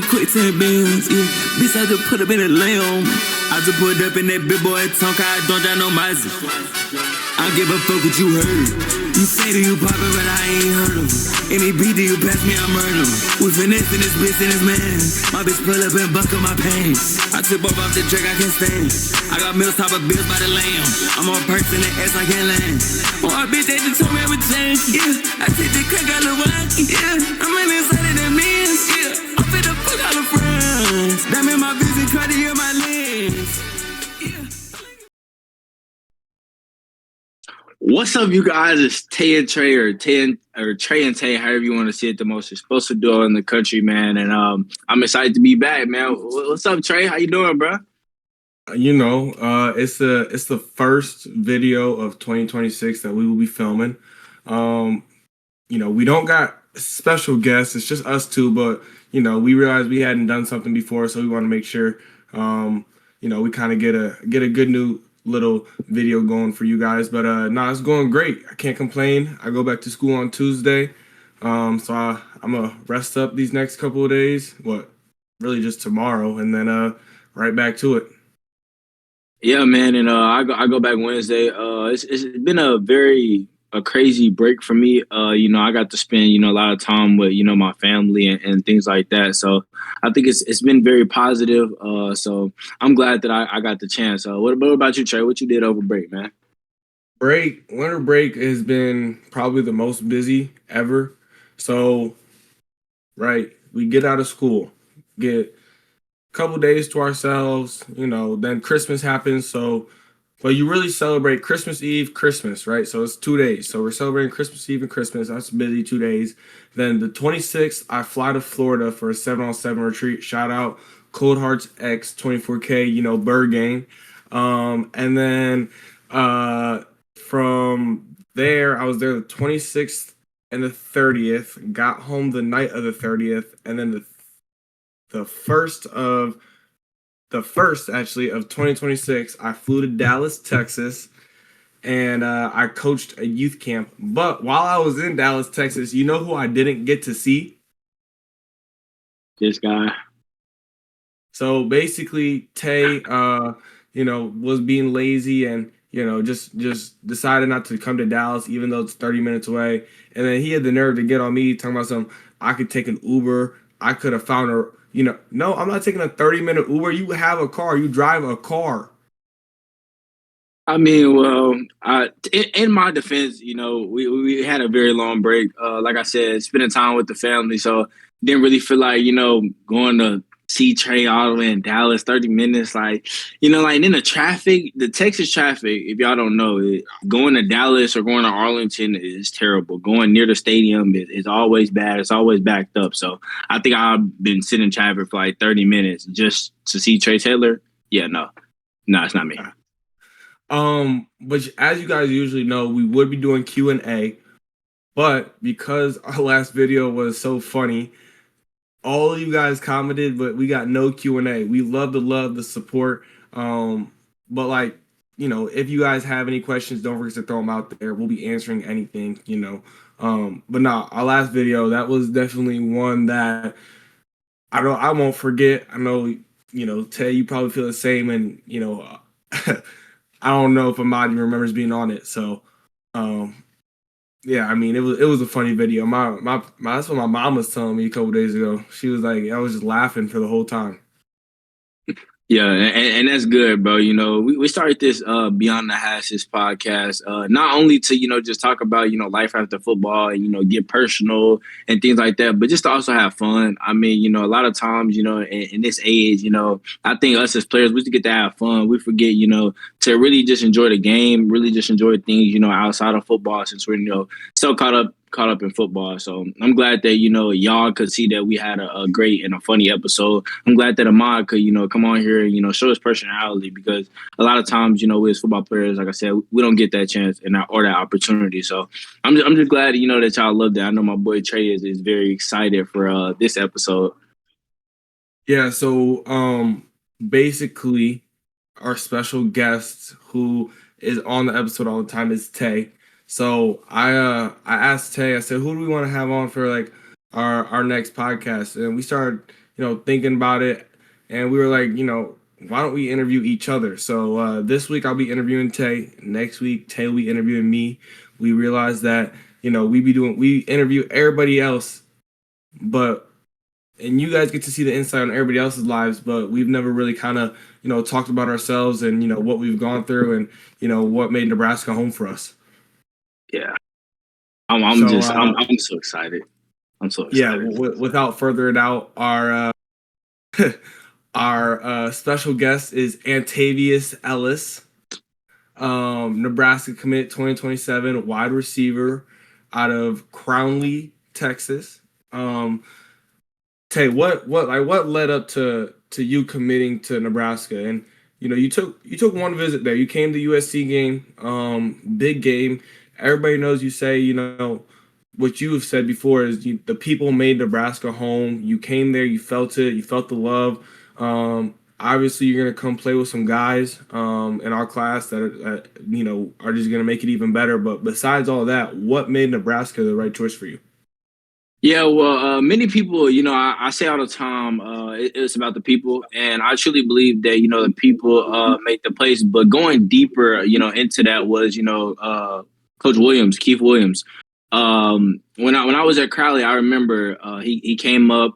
a quick 10 bands, yeah. Bitch, I just put up in a lamb. I just put up in that big boy tongue, I don't got no mice. I don't give a fuck what you heard. You say that you poppin', but I ain't heard him. Any beat that you pass me, I murder him. We finessing this bitch and this man. My bitch pull up and buckle my pants. I took both off the track, I can't stand. I got meals, top of bills by the lamb. I'm on person that ass, I can't land. Oh, I bitch, they just told me I would change, yeah. I take the crack out of one, yeah. I'm in inside of the mans, yeah. I'm finna fuck all the friends. That made my vision cut to hear my lens, yeah. What's up, you guys? It's Tay and Trae, or Trae and Tay, however you want to see it the most explosive duo in the country, man. And I'm excited to be back, man. What's up, Trae? How you doing, bro? It's the first video of 2026 that we will be filming. We don't got special guests. It's just us two, but we realized we hadn't done something before, so we want to make sure we kind of get a good new little video going for you guys. But it's going great. I can't complain. I go back to school on Tuesday, so I'm gonna rest up these next couple of days. Really just tomorrow, and then right back to it. Yeah, man, and I go back Wednesday. It's been a crazy break for me. I got to spend a lot of time with my family and things like that. So I think it's been very positive. So I'm glad that I got the chance. What about you, Trae? What you did over break, man? Winter break has been probably the most busy ever. So, right, we get out of school, get a couple days to ourselves, then Christmas happens. So, but you really celebrate Christmas Eve, Christmas, right? So it's 2 days. So we're celebrating Christmas Eve and Christmas. That's busy 2 days. Then the 26th, I fly to Florida for a 7-on-7 retreat. Shout out Cold Hearts X 24K, Bird Gang. And then from there, I was there the 26th and the 30th. Got home the night of the 30th, and then the first actually of 2026, I flew to Dallas, Texas, and I coached a youth camp. But while I was in Dallas, Texas, you know who I didn't get to see? This guy. So basically, Tay, was being lazy and just decided not to come to Dallas, even though it's 30 minutes away. And then he had the nerve to get on me talking about something. I could take an Uber. I could have found her. No, I'm not taking a 30-minute Uber. You have a car. You drive a car. I mean, well, in my defense, we had a very long break. Like I said, spending time with the family, so didn't really feel like, going to see Trae all the way in Dallas, 30 minutes. Like in the Texas traffic, if y'all don't know, going to Dallas or going to Arlington is terrible. Going near the stadium is always bad. It's always backed up. So I think I've been sitting in traffic for like 30 minutes just to see Trae Taylor. Yeah, no, it's not me. But as you guys usually know, we would be doing Q&A, but because our last video was so funny, all of you guys commented, but we got no Q&A. We love the support. But if you guys have any questions, don't forget to throw them out there. We'll be answering anything, But our last video, that was definitely one that I won't forget. I know, Tay, you probably feel the same, and I don't know if Ahmad remembers being on it. So, yeah, I mean, it was a funny video. That's what my mom was telling me a couple days ago. She was like, I was just laughing for the whole time. Yeah, and that's good, bro. We started this Beyond the HASHES podcast, not only to, just talk about, life after football and, get personal and things like that, but just to also have fun. I mean, a lot of times, in this age, I think us as players, we just get to have fun. We forget, to really just enjoy the game, really just enjoy things, outside of football, since we're, so caught up in football. So I'm glad that, y'all could see that we had a great and a funny episode. I'm glad that Ahmad could, come on here and, show his personality, because a lot of times, we as football players, like I said, we don't get that chance or that opportunity. So I'm just glad, that y'all loved it. I know my boy Trae is very excited for this episode. Yeah. So basically our special guest who is on the episode all the time is Tay. So I asked Tay, I said, who do we want to have on for like our next podcast? And we started thinking about it, and we were like, why don't we interview each other? So this week I'll be interviewing Tay. Next week Tay will be interviewing me. We realized that we interview everybody else, and you guys get to see the insight on everybody else's lives, but we've never really kind of talked about ourselves and what we've gone through and what made Nebraska home for us. Yeah, I'm so excited. I'm so excited. Yeah, without further ado, our special guest is Antayvious Ellis, Nebraska commit 2027 wide receiver out of Crownley, Texas. Tay, what led up to you committing to Nebraska? And you took one visit there. You came to USC game, big game. Everybody knows you say what you have said before is the people made Nebraska home. You came there, you felt it, you felt the love. Obviously, you're gonna come play with some guys in our class that are just gonna make it even better. But besides all that, what made Nebraska the right choice for you? Yeah, well, many people, I say all the time, it's about the people, and I truly believe that the people make the place. But going deeper, into that was Coach Williams, Keith Williams. When I was at Crowley, I remember he came up,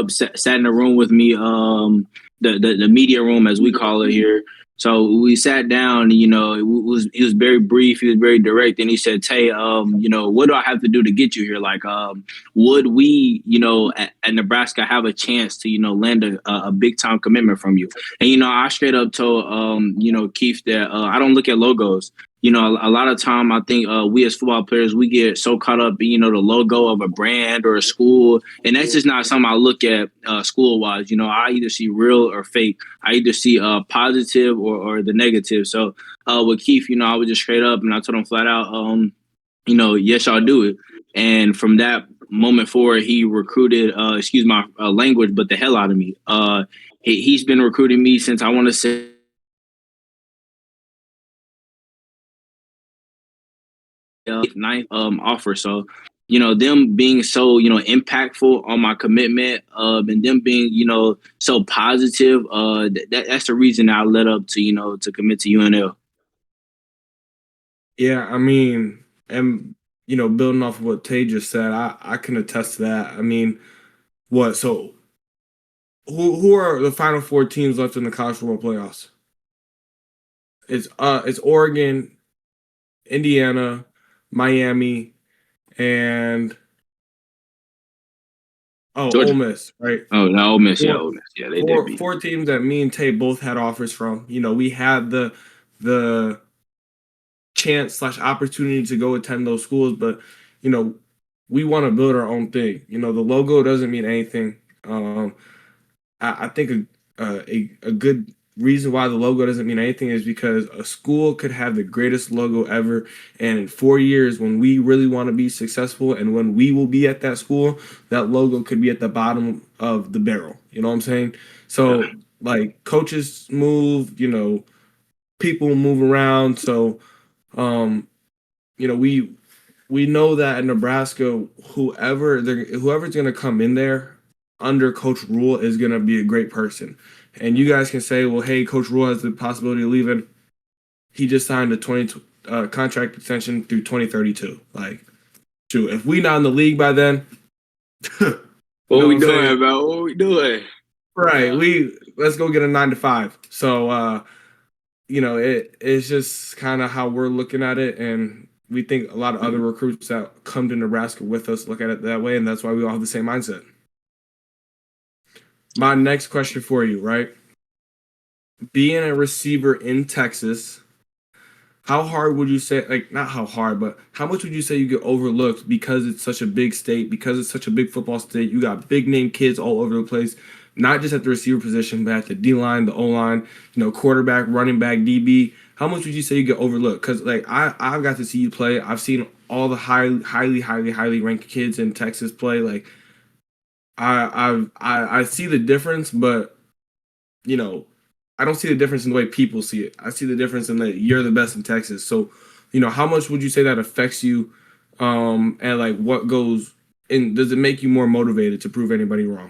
sat in the room with me, the media room as we call it here. So we sat down. He was very brief. He was very direct, and he said, "Tay, what do I have to do to get you here? Like, would we, at Nebraska, have a chance to, land a big time commitment from you?" And I straight up told, Keith that I don't look at logos. A lot of time I think we as football players, we get so caught up in, the logo of a brand or a school. And that's just not something I look at school wise. I either see real or fake. I either see positive or the negative. So with Keith, I was just straight up and I told him flat out, yes, I'll do it. And from that moment forward, he recruited, excuse my language, but the hell out of me. He's been recruiting me since I want to say ninth offer. So them being so impactful on my commitment and them being so positive, that's the reason I led up to to commit to UNL. Yeah, I mean, and building off of what Tay just said, I can attest to that. I mean, so who are the final four teams left in the college football playoffs? It's Oregon, Indiana, Miami, and Georgia. Ole Miss, right? Oh, no, Ole Miss, Ole Miss. Yeah, they did. Four teams that me and Tay both had offers from. We had the chance / opportunity to go attend those schools, but we want to build our own thing. The logo doesn't mean anything. I think a good reason why the logo doesn't mean anything is because a school could have the greatest logo ever, and in 4 years, when we really want to be successful and when we will be at that school, that logo could be at the bottom of the barrel. You know what I'm saying? So like coaches move, people move around. So we know that in Nebraska, whoever's going to come in there under Coach Rule is going to be a great person. And you guys can say, well, hey, Coach Rule has the possibility of leaving. He just signed a contract extension through 2032. Like, shoot, if we not in the league by then, what we doing, bro? What we doing? Right, let's go get a 9 to 5. So, it's just kind of how we're looking at it, and we think a lot of other recruits that come to Nebraska with us look at it that way, and that's why we all have the same mindset. My next question for you, right? Being a receiver in Texas, how hard would you say, like, not how hard, but how much would you say you get overlooked because it's such a big state, because it's such a big football state? You got big name kids all over the place, not just at the receiver position, but at the D-line, the O-line, quarterback, running back, DB. How much would you say you get overlooked? Because, like, I've got to see you play. I've seen all the highly ranked kids in Texas play. Like, I see the difference, but I don't see the difference in the way people see it. I see the difference in that you're the best in Texas. So, how much would you say that affects you? And like what goes in? Does it make you more motivated to prove anybody wrong?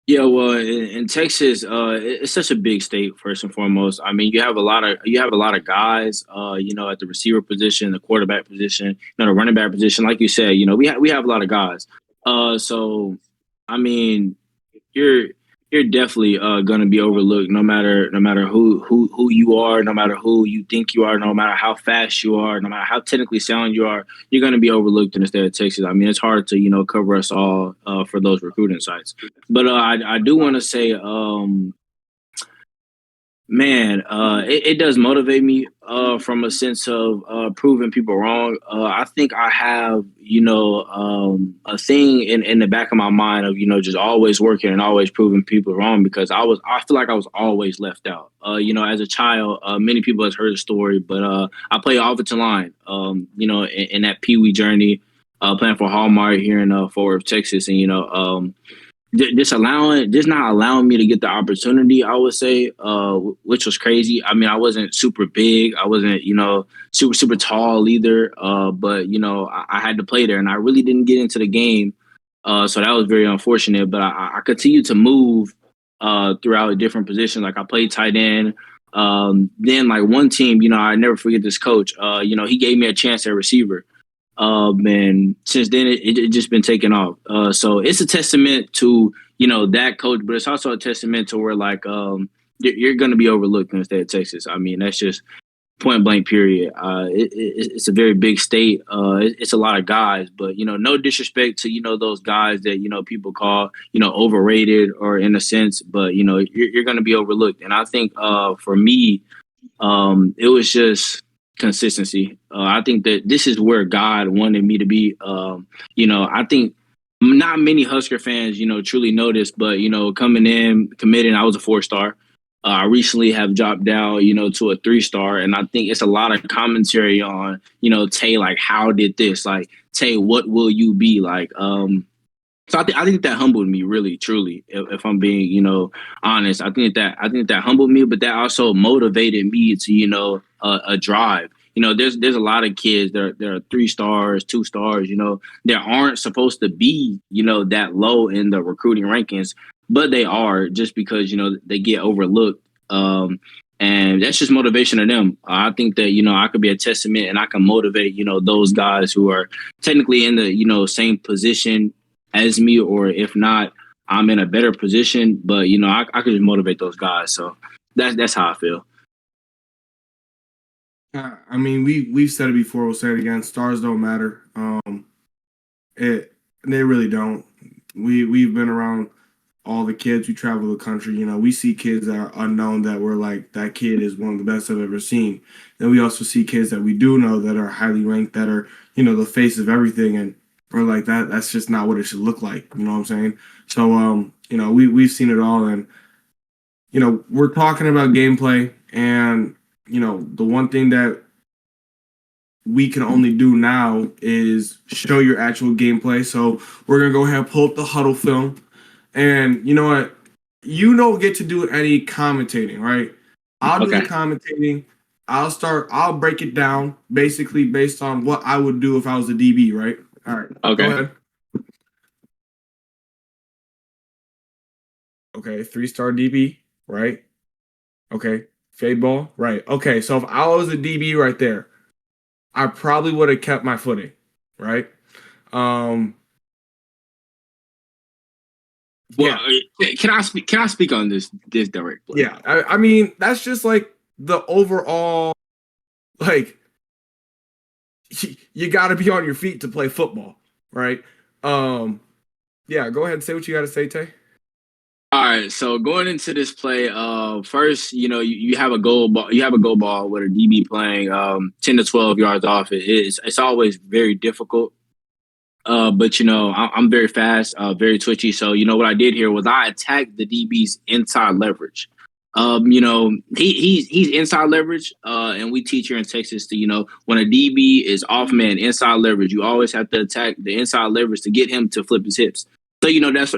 Yeah, well, in Texas, it's such a big state. First and foremost, I mean, you have a lot of guys, at the receiver position, the quarterback position, the running back position. Like you said, we have a lot of guys. So I mean, you're you're definitely gonna be overlooked no matter who you are, no matter who you think you are, no matter how fast you are, no matter how technically sound you are, you're gonna be overlooked in the state of Texas. I mean, it's hard to cover us all for those recruiting sites. But I do want to say, man, it does motivate me from a sense of proving people wrong. I think I have, a thing in the back of my mind of, just always working and always proving people wrong because I feel like I was always left out. As a child, many people have heard the story, but I play offensive line, in that Pee Wee journey, playing for Hallmark here in Fort Worth, Texas. And, just not allowing me to get the opportunity, I would say, which was crazy. I mean, I wasn't super big, I wasn't super tall either, but I had to play there and I really didn't get into the game, so that was very unfortunate. But I continued to move throughout different positions. Like I played tight end. Then like one team, I never forget this coach, he gave me a chance at receiver. And since then, it just been taken off. So it's a testament to that coach, but it's also a testament to where like you're going to be overlooked in the state of Texas. I mean, that's just point blank. Period. It's a very big state. It's a lot of guys, but no disrespect to those guys that people call overrated or in a sense, but you're going to be overlooked. And I think for me, it was just consistency. I think that this is where God wanted me to be. I think not many Husker fans, truly know this, but coming in, committing, I was a 4-star. I recently have dropped down, to a 3-star, and I think it's a lot of commentary on, Tay, like, how did this, like, Tay, what will you be like? So I think that humbled me, really, truly. If I'm being, honest, I think that humbled me, but that also motivated me to, a drive. There's a lot of kids that are 3 stars, 2 stars, that aren't supposed to be, that low in the recruiting rankings, but they are just because they get overlooked. And that's just motivation to them. I think that I could be a testament and I can motivate those guys who are technically in the same position as me, or if not, I'm in a better position. But I could just motivate those guys. So that's how I feel. I mean, we've said it before. We'll say it again. Stars don't matter. They really don't. We've been around all the kids who travel the country. We see kids that are unknown that we're like, that kid is one of the best I've ever seen. Then we also see kids that we do know that are highly ranked, that are the face of everything, and we're like that. That's just not what it should look like. You know what I'm saying? So we've seen it all, and we're talking about gameplay, and the one thing that we can only do now is show your actual gameplay. So we're gonna go ahead and pull up the huddle film, and you know what? You don't get to do any commentating, right? I'll do the commentating. I'll break it down basically based on what I would do if I was a DB, right? All right. Okay. Go ahead. Okay, 3-star DB, right? Okay, fade ball, right? Okay, so if I was a DB right there, I probably would have kept my footing, right? Well, Yeah. Can I speak? Can I speak on this directly? Yeah, I mean that's just like the overall, like you got to be on your feet to play football, right? Yeah, go ahead and say what you got to say, Tay. All right, so going into this play, first, you have a goal ball. You have a goal ball with a DB playing 10 to 12 yards off. It's always very difficult. But I'm very fast, very twitchy. So what I did here was I attacked the DB's inside leverage. He's inside leverage, and we teach here in Texas to when a DB is off man inside leverage, you always have to attack the inside leverage to get him to flip his hips. So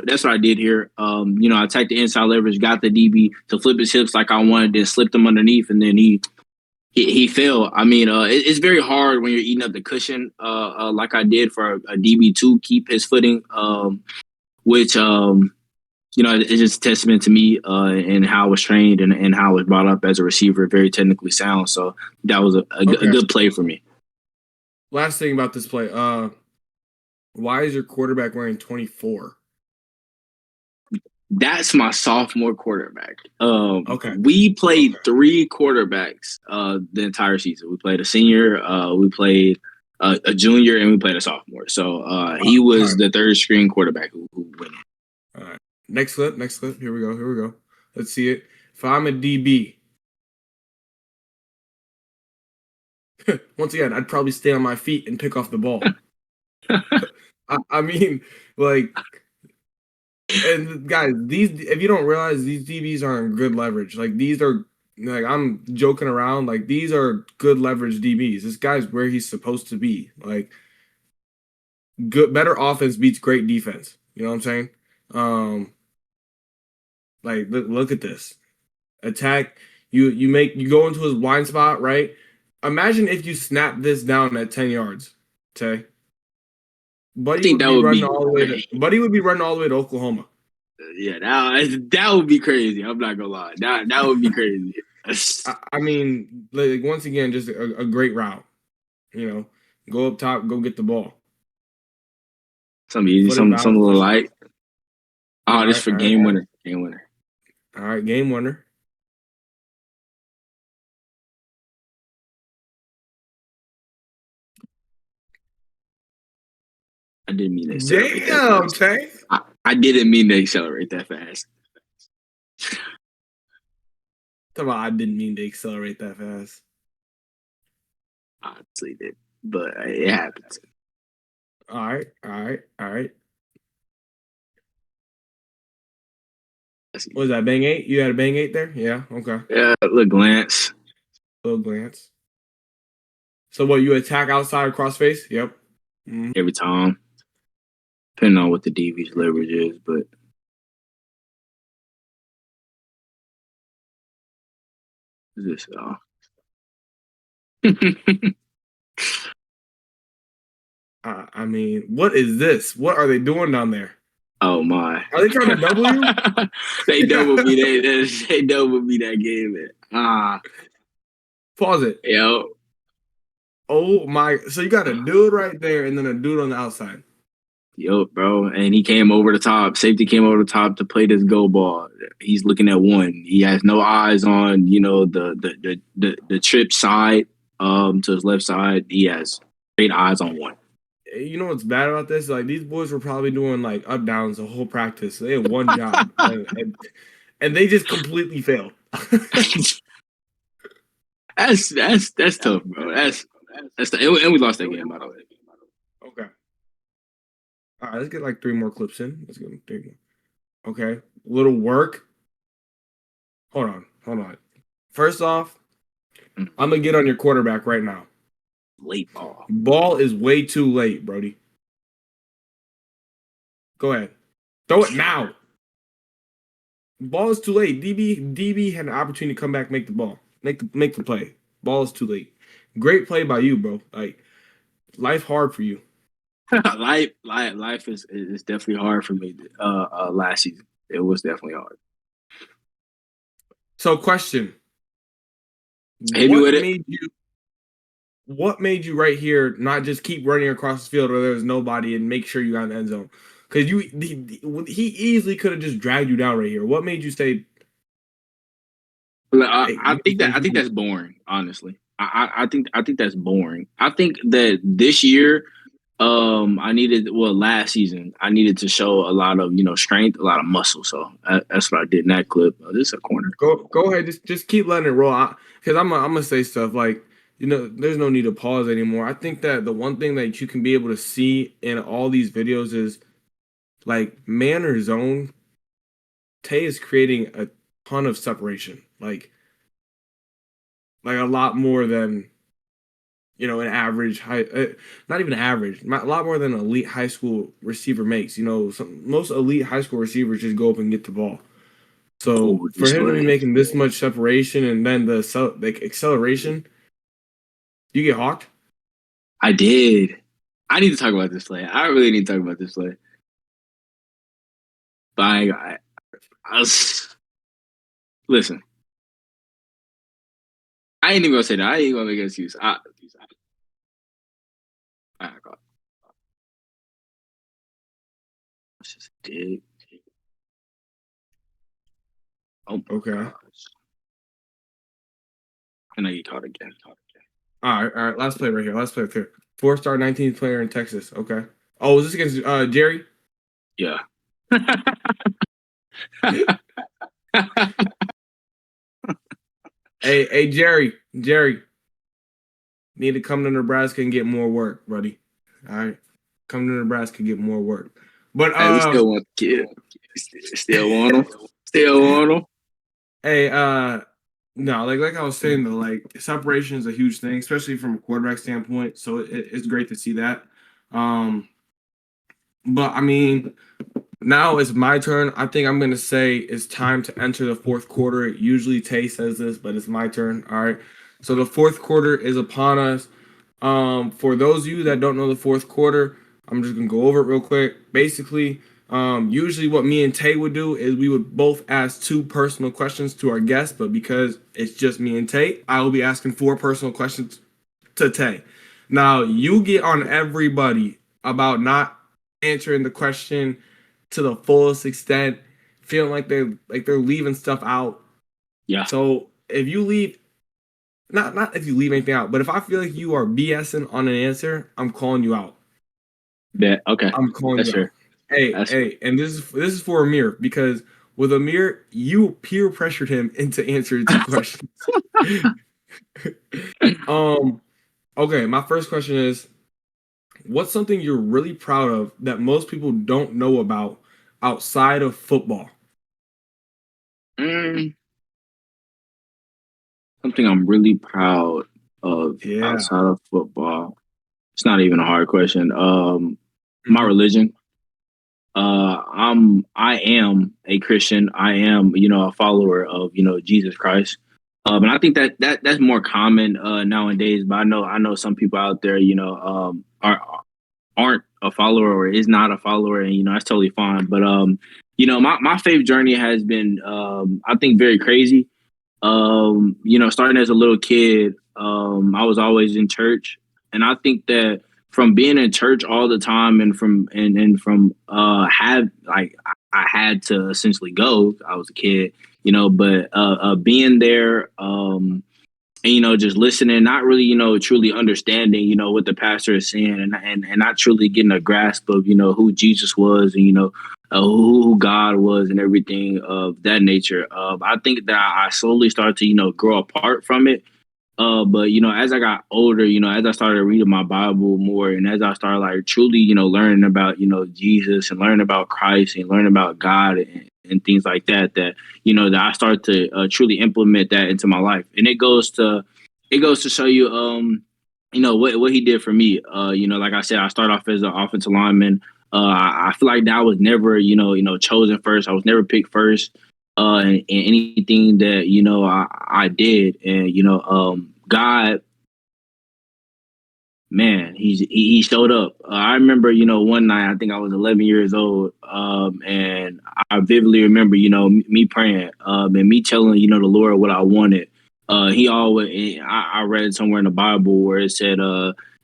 that's what I did here. I attacked the inside leverage, got the DB to flip his hips like I wanted, then slipped him underneath, and then he fell. I mean, it's very hard when you're eating up the cushion, like I did for a DB to keep his footing, which you know, it's just a testament to me and how I was trained and how I was brought up as a receiver, very technically sound. So that was a good play for me. Last thing about this play, why is your quarterback wearing 24? That's my sophomore quarterback. Okay. We played 3 quarterbacks the entire season. We played a senior, we played a junior, and we played a sophomore. So he was the third string quarterback who went in. All right. Next clip. Here we go. Let's see it. If I'm a DB, once again, I'd probably stay on my feet and pick off the ball. I mean, like, and guys, if you don't realize, these DBs aren't good leverage. Like, these are, like, I'm joking around. Like, these are good leverage DBs. This guy's where he's supposed to be. Like, better offense beats great defense. You know what I'm saying? Like, look at this. Attack. You go into his blind spot, right? Imagine if you snap this down at 10 yards, Tay. Buddy would be running all the way to Oklahoma. Yeah, that would be crazy. I'm not gonna lie. That would be crazy. I mean, like, once again, just a great route. You know, go up top, go get the ball. Some easy, some little light. Oh, this for game winner. Game winner. All right, game winner. I didn't mean to accelerate that fast. Tay. I didn't mean to accelerate that fast. I didn't mean to accelerate that fast. Honestly did, but it happens. All right. What was that, bang 8? You had a bang 8 there? Yeah, okay. Yeah, little glance. So what, you attack outside across face? Yep. Mm-hmm. Every time. Depending on what the DB's leverage is, but this I mean, what is this? What are they doing down there? Oh my! Are they trying to double you? They doubled me. They doubled me that game. Pause it. Yo. Oh my! So you got a dude right there, and then a dude on the outside. Yo, bro, and he came over the top. Safety came over the top to play this go ball. He's looking at one. He has no eyes on, you know, the trip side to his left side. He has straight eyes on one. You know what's bad about this? Like, these boys were probably doing like up downs the whole practice. They had one job, and they just completely failed. That's tough, bro. That's and we lost that game, by the way. Okay. All right, let's get like 3 more clips in. Let's get 3 more. Okay, little work. Hold on. First off, I'm gonna get on your quarterback right now. Late ball. Ball is way too late, Brody. Go ahead. Throw it now. Ball is too late. DB had an opportunity to come back, make the ball. Make the play. Ball is too late. Great play by you, bro. Like, life hard for you. life is definitely hard for me. Last season, it was definitely hard. So, question: What made you right here not just keep running across the field where there's nobody and make sure you got in the end zone? Because he easily could have just dragged you down right here. What made you say? I think that's boring. Honestly, I think that's boring. I think that this year, last season, I needed to show a lot of, you know, strength, a lot of muscle. So that's what I did in that clip. This is a corner. Go ahead, just keep letting it roll. Because I'm gonna say stuff like, you know, there's no need to pause anymore. I think that the one thing that you can be able to see in all these videos is, like, man or zone, Tay is creating a ton of separation. Like a lot more than, you know, an average not even average, a lot more than an elite high school receiver makes. You know, most elite high school receivers just go up and get the ball. So for him to be making this much separation and then the acceleration, you get hawked? I did. I need to talk about this play. I really need to talk about this play. But I Listen, I ain't even gonna say that. I ain't gonna make an excuse. Just dig. Oh my Okay. gosh. And I get caught again. All right. Last play right here. 4-star 19th player in Texas. Okay. Oh, was this against Jerry? Yeah. Hey, Jerry. Need to come to Nebraska and get more work, buddy. All right. Come to Nebraska and get more work. But Hey, we still want the kid. Still want him. Still want him. Hey, no, like I was saying though, like separation is a huge thing, especially from a quarterback standpoint. So it's great to see that. But I mean, now it's my turn. I think I'm gonna say it's time to enter the fourth quarter. Usually Tay says this, but it's my turn. All right. So the fourth quarter is upon us. For those of you that don't know the fourth quarter, I'm just gonna go over it real quick. Basically, usually what me and Tay would do is we would both ask 2 personal questions to our guests, but because it's just me and Tay, I will be asking 4 personal questions to Tay. Now you get on everybody about not answering the question to the fullest extent, feeling like they're leaving stuff out. Yeah. So if you leave, not if you leave anything out, but if I feel like you are BSing on an answer, I'm calling you out. Yeah. Okay. I'm calling That's you fair. out. Hey, and this is for Amir, because with Amir, you peer pressured him into answering 2 questions. Okay, my first question is, what's something you're really proud of that most people don't know about outside of football? Something I'm really proud of outside of football. It's not even a hard question. My religion. I am a Christian. I am, a follower of, Jesus Christ. And I think that's more common nowadays. But I know some people out there, aren't a follower or is not a follower, and that's totally fine. But my faith journey has been, I think, very crazy. Starting as a little kid, I was always in church, and I think that from being in church all the time and from I had to essentially go. I was a kid, but being there, and just listening, not really, truly understanding, what the pastor is saying, and not truly getting a grasp of, who Jesus was, and who God was, and everything of that nature. I think that I slowly started to, grow apart from it. But as I got older, as I started reading my Bible more, and as I started like truly, learning about, Jesus, and learning about Christ, and learning about God, and things like that, that I started to truly implement that into my life. And it goes to show you, what he did for me. Like I said, I started off as an offensive lineman. I feel like that I was never, chosen first. I was never picked first. In anything that I did, and God, man, he showed up. I remember, one night, I think I was 11 years old, and I vividly remember, me praying, and me telling, the Lord what I wanted. He always, I read somewhere in the Bible where it said,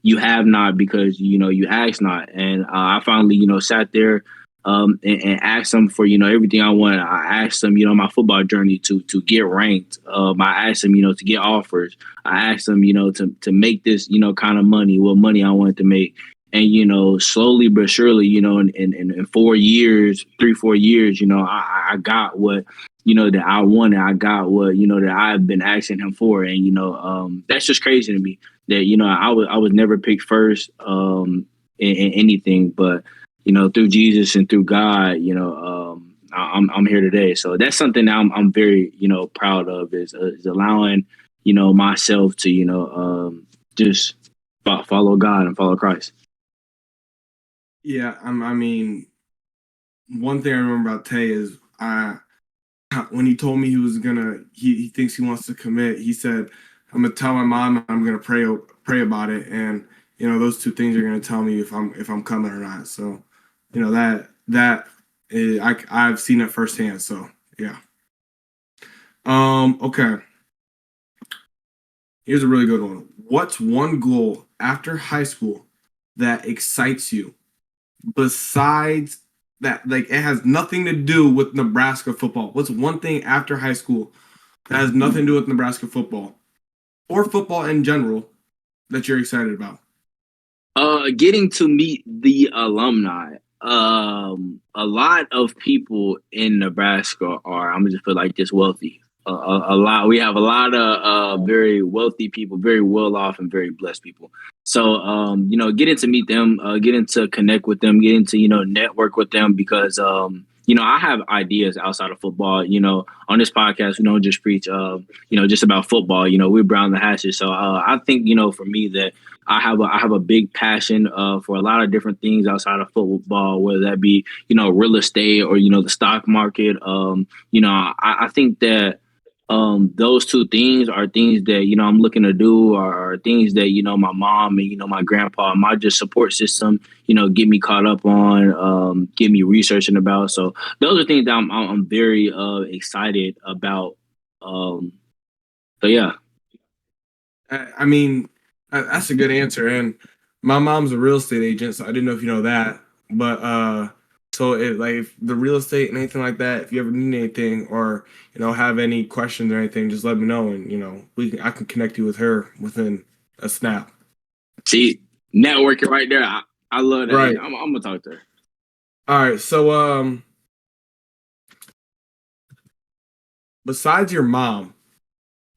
"You have not because you ask not." And I finally, sat there, and asked him for everything I wanted. I asked him, my football journey to get ranked. I asked him, to get offers. I asked him, to make this, kind of money, what money I wanted to make. And, slowly but surely, in 4 years, 3-4 years, I got what, that I wanted. I got what, that I've been asking him for. And, that's just crazy to me that, I was never picked first in anything, but, through Jesus and through God, I'm here today. So that's something that I'm very, proud of is allowing, myself to, just follow God and follow Christ. Yeah, I mean, one thing I remember about Tay is when he told me he was he thinks he wants to commit. He said, "I'm gonna tell my mom I'm gonna pray about it, and those 2 things are gonna tell me if I'm coming or not." So, that I've seen it firsthand. So yeah. Okay. Here's a really good one. What's one goal after high school that excites you besides that? Like it has nothing to do with Nebraska football. What's one thing after high school that has nothing to do with Nebraska football or football in general that you're excited about? Getting to meet the alumni. A lot of people in Nebraska are, I'm gonna just put like this, wealthy. A lot. We have a lot of very wealthy people, very well off, and very blessed people. So, getting to meet them, getting to connect with them, getting to network with them because I have ideas outside of football. On this podcast, we don't just preach, just about football. We're Brown the Hashes. So I think for me that I have a big passion for a lot of different things outside of football, whether that be real estate or the stock market. I think that those two things are things that I'm looking to do, or things that my mom and my grandpa, my just support system, get me caught up on, get me researching about. So those are things that I'm very excited about. So yeah. I mean, that's a good answer. And my mom's a real estate agent, so I didn't know if you know that. But so if the real estate and anything like that, if you ever need anything or have any questions or anything, just let me know, and I can connect you with her within a snap. See, networking right there. I love that. Right. I'm gonna talk to her. All right. So besides your mom,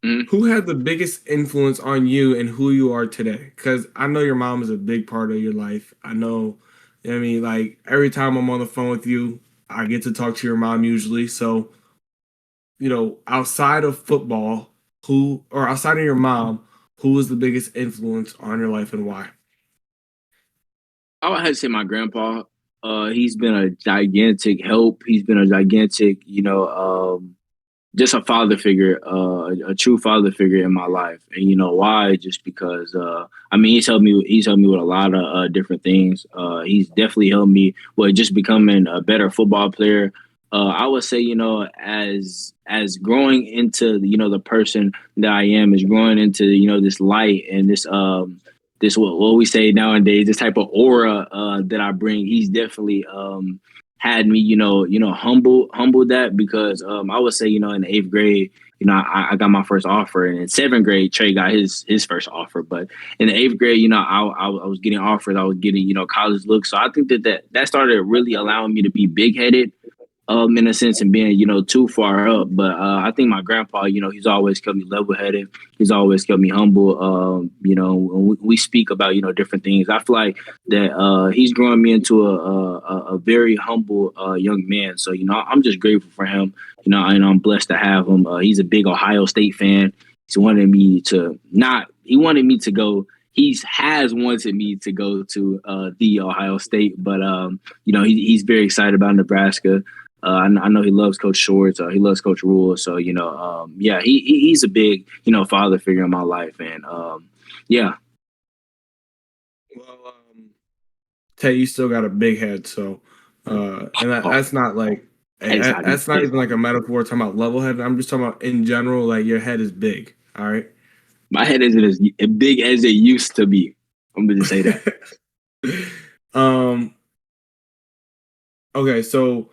who had the biggest influence on you and who you are today? Because I know your mom is a big part of your life. I know, like every time I'm on the phone with you, I get to talk to your mom usually. So, outside of football, outside of your mom, who was the biggest influence on your life and why? I would have to say my grandpa. He's been a gigantic help. He's been a gigantic, just a father figure, a true father figure in my life. And why? Just because he's helped me with a lot of different things. He's definitely helped me with just becoming a better football player. I would say, as growing into the person that I am, is growing into this light and this what we say nowadays, this type of aura that I bring. He's definitely had me, humble that, because I would say, in the 8th grade, I got my first offer, and in 7th grade, Trae got his first offer. But in the 8th grade, I was getting offers, I was getting, college looks. So I think that started really allowing me to be big headed, in a sense, and being, too far up. But I think my grandpa, he's always kept me level headed. He's always kept me humble. When we speak about, different things, I feel like that he's growing me into a very humble young man. So, I'm just grateful for him, and I'm blessed to have him. He's a big Ohio State fan. He wanted me to go. He has wanted me to go to the Ohio State, but he's very excited about Nebraska. I know he loves Coach Shorts. He loves Coach Rule. So he's a big father figure in my life, and yeah. Well, Tay, you still got a big head, so that's not like that's not even like a metaphor talking about level head. I'm just talking about in general, like your head is big. All right. My head isn't as big as it used to be. I'm gonna just say that. Okay, so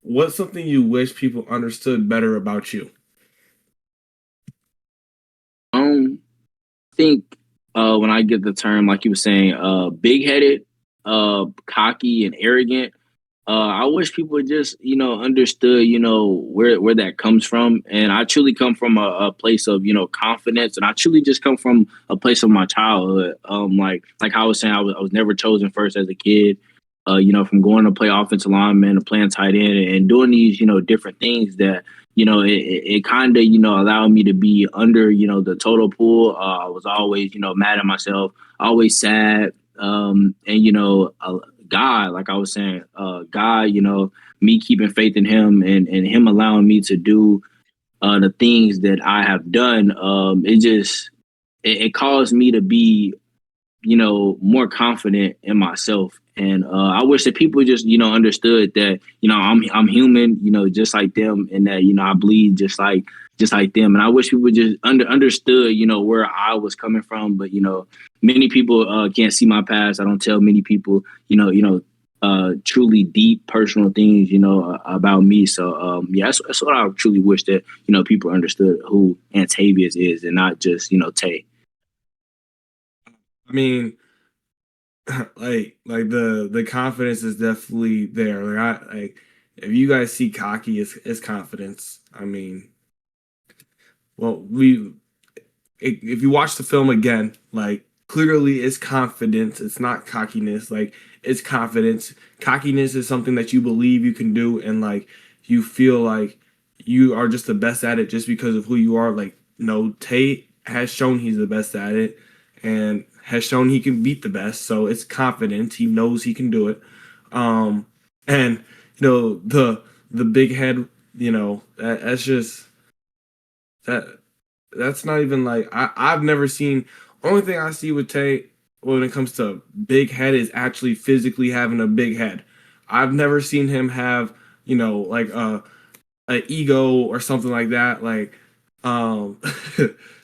what's something you wish people understood better about you? I think when I get the term, like you were saying, big headed, cocky, and arrogant. I wish people just, understood, where that comes from. And I truly come from a place of, confidence. And I truly just come from a place of my childhood. Like I was saying, I was never chosen first as a kid, from going to play offensive lineman to playing tight end and doing these, different things that, it kind of, allowed me to be under, the total pool. I was always, mad at myself, always sad. God, like I was saying, God, me keeping faith in him and him allowing me to do the things that I have done, it caused me to be more confident in myself. And I wish that people just, understood that, I'm human, just like them, and that, I bleed just like them. And I wish people just understood, where I was coming from. But, many people can't see my past. I don't tell many people, truly deep personal things, about me. So, that's what I truly wish that, people understood who Antayvious is, and not just, Tay. I mean, like the confidence is definitely there. Like if you guys see cocky, it's confidence. I mean, well, if you watch the film again, like clearly it's confidence. It's not cockiness. Like it's confidence. Cockiness is something that you believe you can do, and like you feel like you are just the best at it just because of who you are. Like no, Tate has shown he's the best at it, and has shown he can beat the best. So it's confidence. He knows he can do it. And the big head. That's just that. That's not even like I've never seen. Only thing I see with Tay when it comes to big head is actually physically having a big head. I've never seen him have like a ego or something like that. Like um,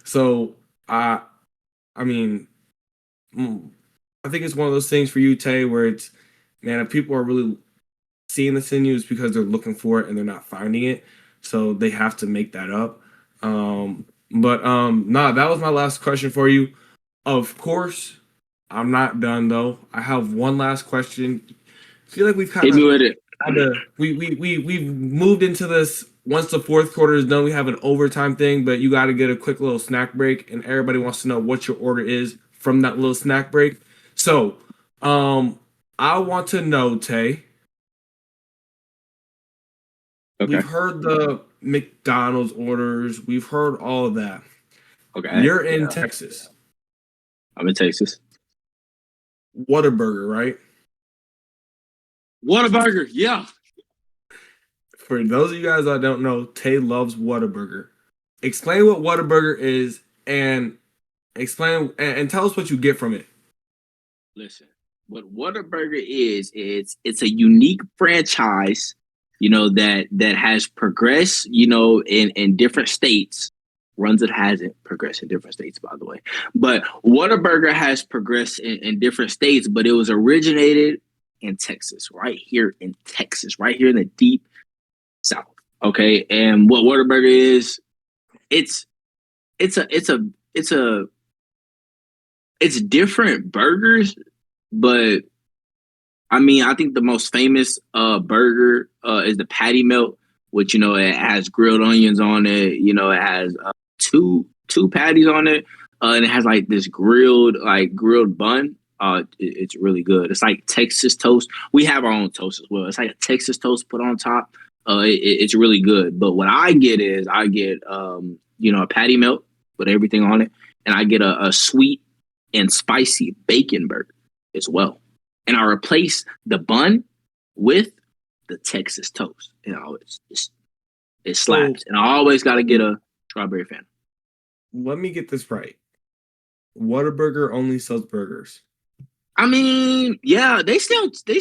so I mean I think it's one of those things for you, Tay, where it's man, if people are really seeing this in you, it's because they're looking for it and they're not finding it, so they have to make that up. But that was my last question for you. Of course, I'm not done though. I have one last question. I feel like we've kind Hit me of with it. we've moved into this. Once the fourth quarter is done, we have an overtime thing, but you got to get a quick little snack break, and everybody wants to know what your order is from that little snack break. So, I want to know, Tay. Okay. We've heard the McDonald's orders. We've heard all of that. Okay. You're in Texas. I'm in Texas. Whataburger, right? Whataburger, yeah. For those of you guys that don't know, Tay loves Whataburger. Explain what Whataburger is and explain and tell us what you get from it. Listen, what Whataburger is it's a unique franchise, that has progressed, in different states. Runs it hasn't progressed in different states, by the way. But Whataburger has progressed in different states, but it was originated in Texas, right here in Texas, right here in the deep South. Okay, and what Whataburger is, it's it's a it's a it's a it's different burgers, but I mean, I think the most famous burger is the patty melt, which it has grilled onions on it. It has two patties on it, and it has like this grilled bun. It's really good. It's like Texas toast. We have our own toast as well. It's like a Texas toast put on top. It's really good. But what I get is I get a patty melt with everything on it, and I get a sweet and spicy bacon burger as well. And I replace the bun with the Texas toast. It slaps. And I always got to get a strawberry fan. Let me get this right. Whataburger only sells burgers. I mean, yeah, they sell they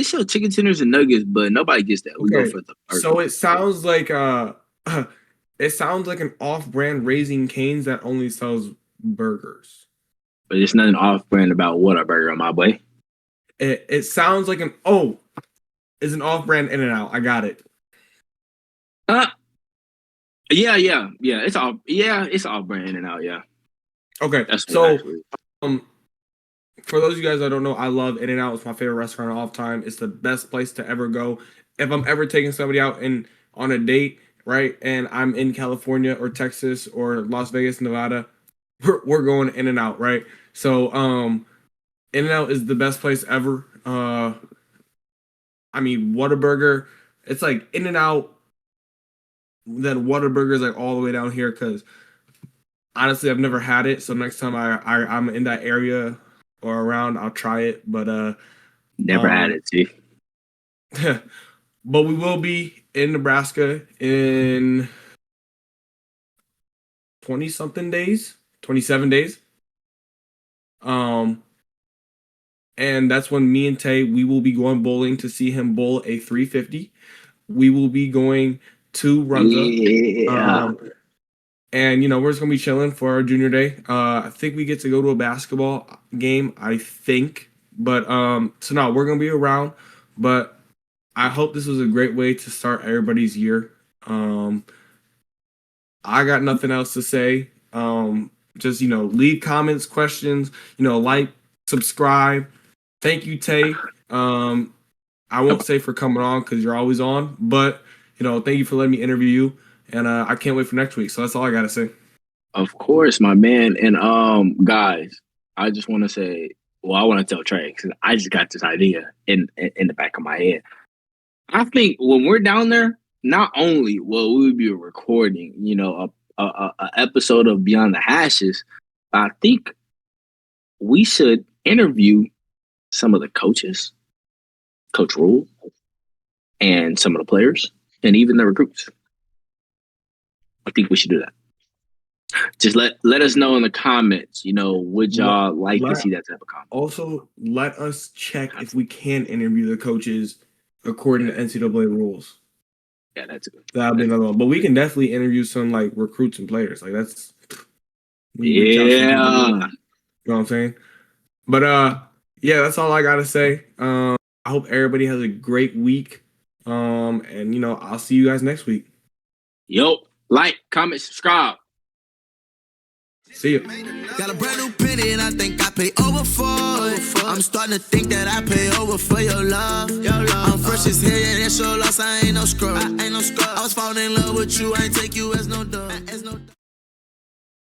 sell chicken tenders and nuggets, but nobody gets that. We go for the burger. So it sounds like an off-brand Raising Cane's that only sells burgers. But there's nothing off-brand about Whataburger on my boy. It sounds like it's an off-brand In-N-Out. I got it. Yeah. It's off-brand In-N-Out. Yeah. Okay. That's so for those of you guys that don't know, I love In-N-Out. It's my favorite restaurant of all time. It's the best place to ever go. If I'm ever taking somebody out on a date, right, and I'm in California or Texas or Las Vegas, Nevada, we're going In-N-Out, right? So In-N-Out is the best place ever. I mean, Whataburger, it's like In-N-Out, then Whataburger is like all the way down here because honestly, I've never had it. So next time I'm in that area or around, I'll try it. But never had it, see. But we will be in Nebraska in 20-something days, 27 days. And that's when me and Tay, we will be going bowling to see him bowl a 350. We will be going to Runza. Yeah. And, you know, we're just going to be chilling for our junior day. I think we get to go to a basketball game, I think. But, so no, we're going to be around. But I hope this was a great way to start everybody's year. I got nothing else to say. Just, you know, leave comments, questions, you know, like, subscribe. Thank you, Tay. I won't say for coming on because you're always on, but, you know, thank you for letting me interview you. And I can't wait for next week. So that's all I got to say. Of course, my man. And guys, I just want to say, well, I want to tell Trae because I just got this idea in the back of my head. I think when we're down there, not only will we be recording, you know, a episode of Beyond the Hashes, I think we should interview some of the coaches, Coach Rule, and some of the players, and even the recruits. I think we should do that. Just let us know in the comments, you know, would y'all like to see that type of comment? Also, let us check if we can interview the coaches according to NCAA rules. Yeah, that's good. That'll be another one. But we can definitely interview some like recruits and players. Like that's Yeah. You know what I'm saying? But yeah, that's all I gotta say. I hope everybody has a great week. And you know, I'll see you guys next week. Yo, like, comment, subscribe. See you. Got a brand new penny and I think I pay over for it. I'm starting to think that I pay over for your love. I'm fresh as hell, yeah, that's your loss. I ain't no scrub. I was falling in love with you. I ain't take you as no dog.